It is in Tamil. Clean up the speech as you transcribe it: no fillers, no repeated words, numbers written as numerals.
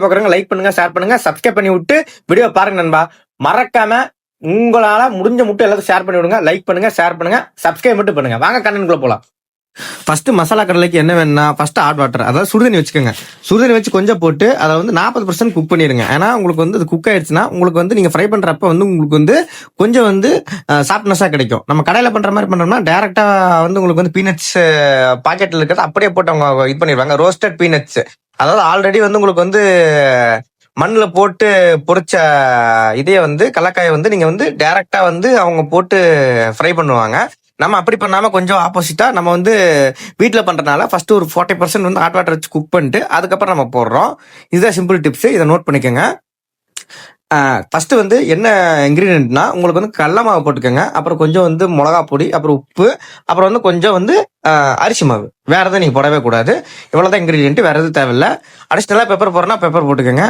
பார்க்குறவங்க லைக் பண்ணுங்க, ஷேர் பண்ணுங்க, சப்ஸ்கிரைப் பண்ணி விட்டு வீடியோ பாருங்க நண்பா. மறக்காம உங்களால முடிஞ்ச மட்டும் எல்லாத்தையும் ஷேர் பண்ணி விடுங்க. லைக் பண்ணுங்க, ஷேர் பண்ணுங்க, சப்ஸ்கிரைப் மட்டும் பண்ணுங்க. வாங்க கண்டென்ட்குள்ள போலாம். ஃபர்ஸ்ட் மசாலா கடலைக்கு என்ன வேணும்னா ஃபர்ஸ்ட் ஹாட் வாட்டர், அதாவது சுடுதண்ணி வச்சுக்கோங்க. சுடுதண்ணி வச்சு கொஞ்சம் போட்டு அதை வந்து 40% குக் பண்ணிடுங்க. ஏன்னா உங்களுக்கு வந்து அது குக் ஆயிடுச்சுன்னா உங்களுக்கு வந்து நீங்க ஃப்ரை பண்றப்ப வந்து உங்களுக்கு வந்து கொஞ்சம் வந்து சாஃப்ட்னஸா கிடைக்கும். நம்ம கடையில பண்ற மாதிரி பண்றோம்னா டைரக்டா வந்து உங்களுக்கு வந்து பீனட்ஸ் பாக்கெட்ல இருக்கிறது அப்படியே போட்டு அவங்க இது பண்ணிடுவாங்க. ரோஸ்டட் பீனட்ஸ், அதாவது ஆல்ரெடி வந்து உங்களுக்கு வந்து மண்ணில் போட்டு பொரிச்ச இதே வந்து கடலக்காயை வந்து நீங்க வந்து டைரக்டா வந்து அவங்க போட்டு ஃப்ரை பண்ணுவாங்க. நம்ம அப்படி பண்ணாம கொஞ்சம் ஆப்போசிட்டா நம்ம வந்து வீட்டில் பண்றதுனால ஃபர்ஸ்ட் ஒரு 40% வந்து ஹாட் வாட்டர் வச்சு குக் பண்ணிட்டு அதுக்கப்புறம் நம்ம போடுறோம். இதுதான் சிம்பிள் டிப்ஸ், இதை நோட் பண்ணிக்கோங்க. ஃபர்ஸ்ட் வந்து என்ன இன்கிரீடியன்ட்னா உங்களுக்கு வந்து கடல மாவு போட்டுக்கோங்க, அப்புறம் கொஞ்சம் வந்து மிளகா பொடி, அப்புறம் உப்பு, அப்புறம் வந்து கொஞ்சம் வந்து அரிசி மாவு. வேற எதுவும் நீங்க போடவே கூடாது. இவ்வளவுதான் இன்கிரீடியன்ட், வேற எதுவும் தேவையில்லை. அடிஷ்னலா பெப்பர் போடுறனா பெப்பர் போட்டுக்கோங்க.